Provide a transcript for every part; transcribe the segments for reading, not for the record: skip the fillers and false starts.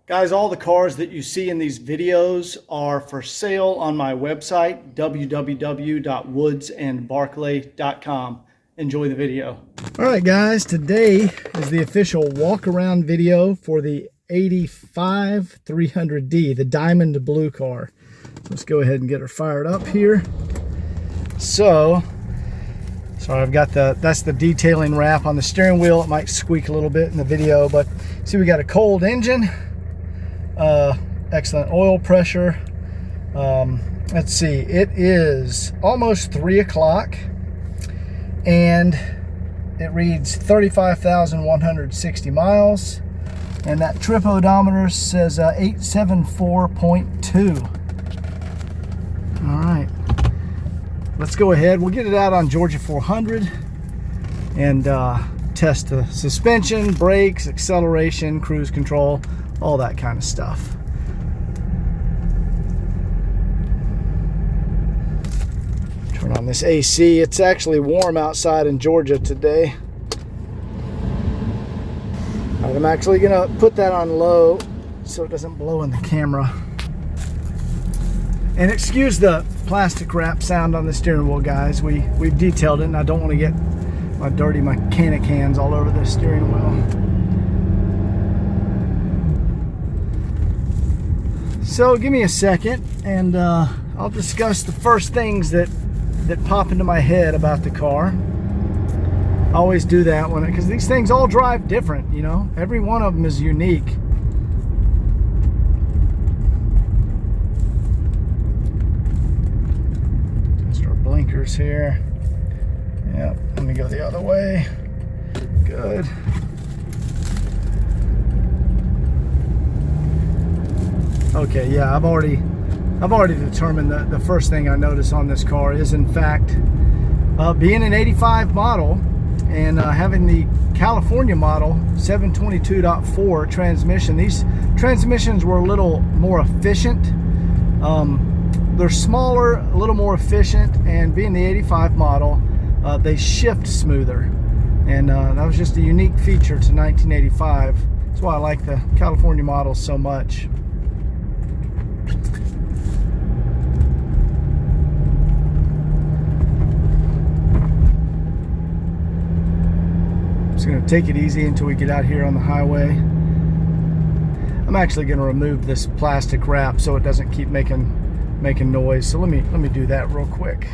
Guys, all the cars that you see in these videos are for sale on my website, www.woodsandbarclay.com. Enjoy the video. All right, guys, today is the official walk-around video for the 85 300D, the diamond blue car. Let's go ahead and get her fired up here. So I've got that's the detailing wrap on the steering wheel. It might squeak a little bit in the video, but see, we got a cold engine. Excellent oil pressure. Let's see, it is almost 3 o'clock and it reads 35,160 miles, and that trip odometer says 874.2. All right, let's go ahead. We'll get it out on Georgia 400 and test the suspension, brakes, acceleration, cruise control, all that kind of stuff. Turn on this AC. It's actually warm outside in Georgia today. All right, I'm actually gonna put that on low so it doesn't blow in the camera. And excuse the plastic wrap sound on the steering wheel, guys. We've detailed it, and I don't want to get my dirty mechanic hands all over the steering wheel. So give me a second and I'll discuss the first things that pop into my head about the car. I always do that because these things all drive different, you know. Every one of them is unique. Just our blinkers here. Yep, let me go the other way. Good. Okay, yeah, I've already determined that the first thing I notice on this car is, in fact, being an 85 model and having the California model 722.4 transmission. These transmissions were a little more efficient. They're smaller, a little more efficient, and being the 85 model, they shift smoother. And that was just a unique feature to 1985. That's why I like the California model so much. Just going to take it easy until we get out here on the highway. I'm actually going to remove this plastic wrap so it doesn't keep making noise. So let me do that real quick.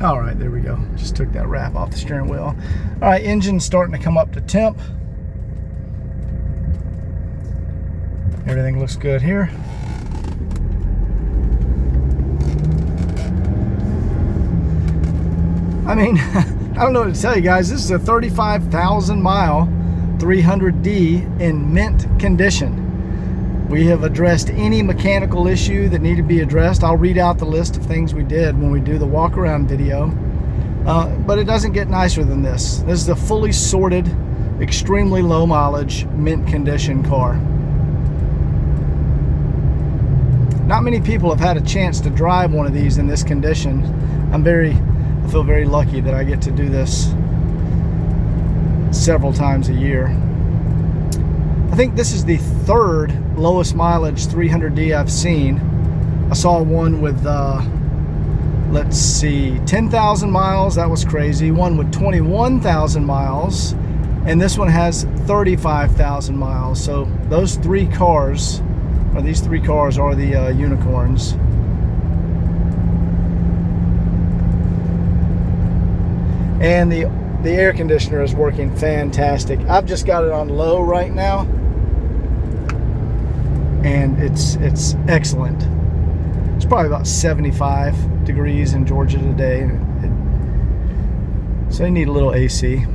All right, there we go. Just took that wrap off the steering wheel. All right, engine's starting to come up to temp. Everything looks good here. I mean, I don't know what to tell you guys. This is a 35,000 mile 300D in mint condition. We have addressed any mechanical issue that needed to be addressed. I'll read out the list of things we did when we do the walk around video. But it doesn't get nicer than this. This is a fully sorted, extremely low mileage, mint condition car. Not many people have had a chance to drive one of these in this condition. I feel very lucky that I get to do this several times a year. I think this is the third lowest mileage 300D I've seen. I saw one with, let's see, 10,000 miles. That was crazy. One with 21,000 miles. And this one has 35,000 miles. So these three cars are the unicorns. And the air conditioner is working fantastic. I've just got it on low right now, and it's excellent. It's probably about 75 degrees in Georgia today, so you need a little AC.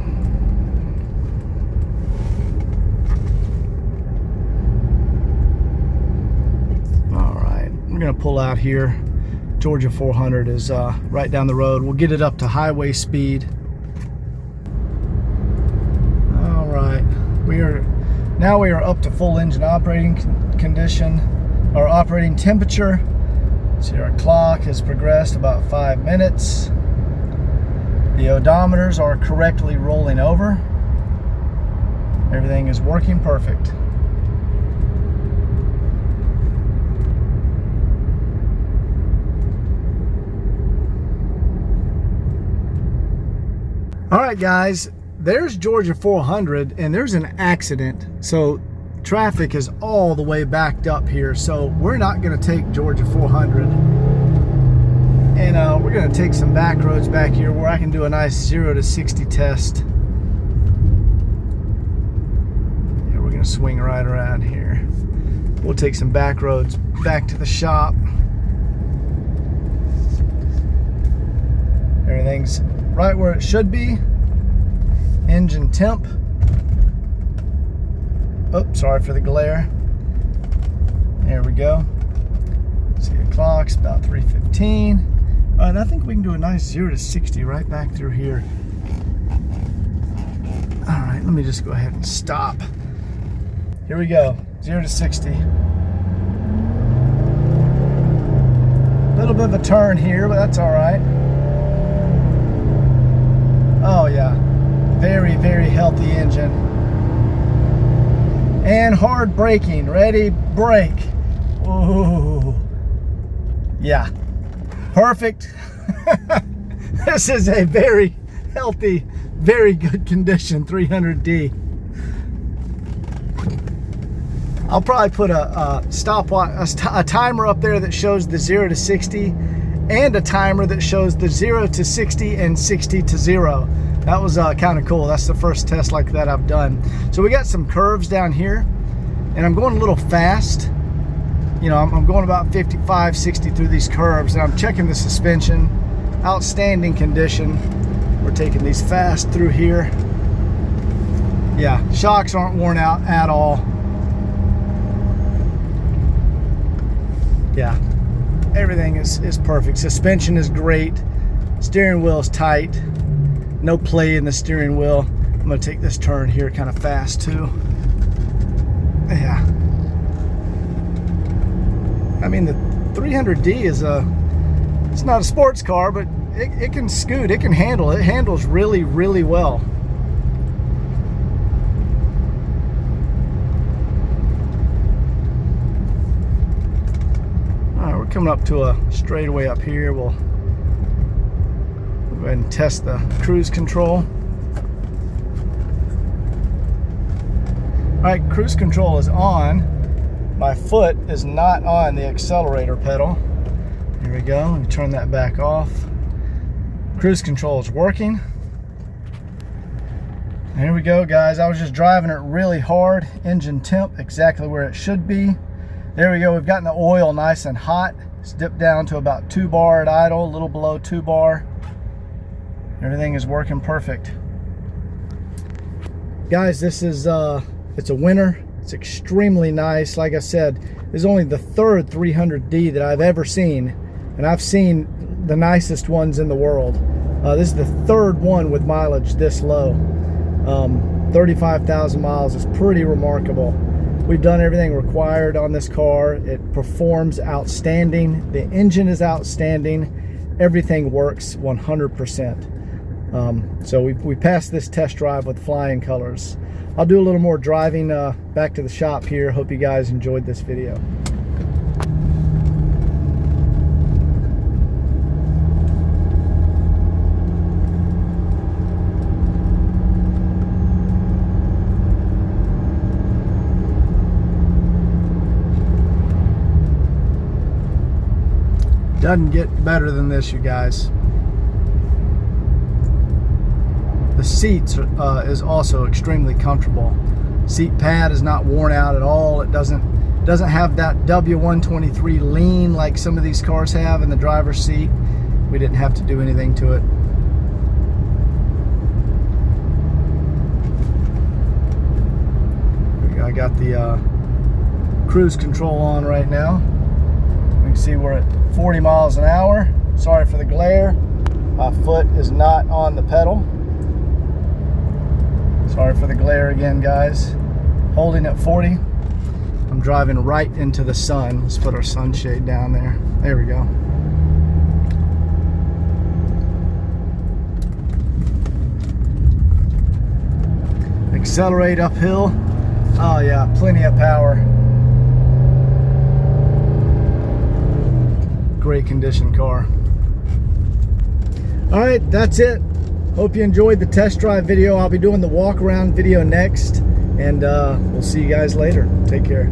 All right, we're gonna pull out here. Georgia 400 is right down the road. We'll get it up to highway speed. All right, we are up to full engine operating condition, or operating temperature. See, our clock has progressed about 5 minutes. The odometers are correctly rolling over. Everything is working perfect. All right, guys, there's Georgia 400, and there's an accident. So traffic is all the way backed up here. So we're not going to take Georgia 400. And we're going to take some back roads back here where I can do a nice 0 to 60 test. Yeah, we're going to swing right around here. We'll take some back roads back to the shop. Everything's right where it should be. Engine temp. Oh, sorry for the glare. There we go. See the clock's about 3:15. And I think we can do a nice 0 to 60 right back through here. All right, let me just go ahead and stop. Here we go, 0 to 60. A little bit of a turn here, but that's all right. Oh yeah, very, very healthy engine. And hard braking, ready, brake. Ooh, yeah, perfect. This is a very healthy, very good condition 300D. I'll probably put a stopwatch, a timer up there that shows the 0 to 60, and a timer that shows the 0 to 60 and 60 to 0. That was kind of cool. That's the first test like that I've done. So we got some curves down here, and I'm going a little fast. You know, I'm going about 55, 60 through these curves, and I'm checking the suspension. Outstanding condition. We're taking these fast through here. Yeah, shocks aren't worn out at all. Yeah, everything is perfect. Suspension is great. Steering wheel is tight. No play in the steering wheel. I'm gonna take this turn here kind of fast too. Yeah. I mean, the 300D is it's not a sports car, but it can scoot, it can handle. It handles really, really well. All right, we're coming up to a straightaway up here. We'll go ahead and test the cruise control. All right, cruise control is on. My foot is not on the accelerator pedal. Here we go. Let me turn that back off. Cruise control is working. Here we go, guys. I was just driving it really hard. Engine temp exactly where it should be. There we go. We've gotten the oil nice and hot. It's dipped down to about 2 bar at idle, a little below 2 bar. Everything is working perfect. Guys, this is it's a winner. It's extremely nice. Like I said, this is only the third 300D that I've ever seen, and I've seen the nicest ones in the world. This is the third one with mileage this low. 35,000 miles is pretty remarkable. We've done everything required on this car. It performs outstanding. The engine is outstanding. Everything works 100%. So we passed this test drive with flying colors. I'll do a little more driving back to the shop here. Hope you guys enjoyed this video. Doesn't get better than this, you guys. The seats is also extremely comfortable. Seat pad is not worn out at all. It doesn't have that W123 lean like some of these cars have in the driver's seat. We didn't have to do anything to it. I got the cruise control on right now. We can see we're at 40 miles an hour. Sorry for the glare. My foot is not on the pedal. Sorry for the glare again, guys. Holding at 40. I'm driving right into the sun. Let's put our sunshade down there. There we go. Accelerate uphill. Oh yeah, plenty of power. Great condition car. All right, that's it. Hope you enjoyed the test drive video. I'll be doing the walk around video next, and we'll see you guys later. Take care.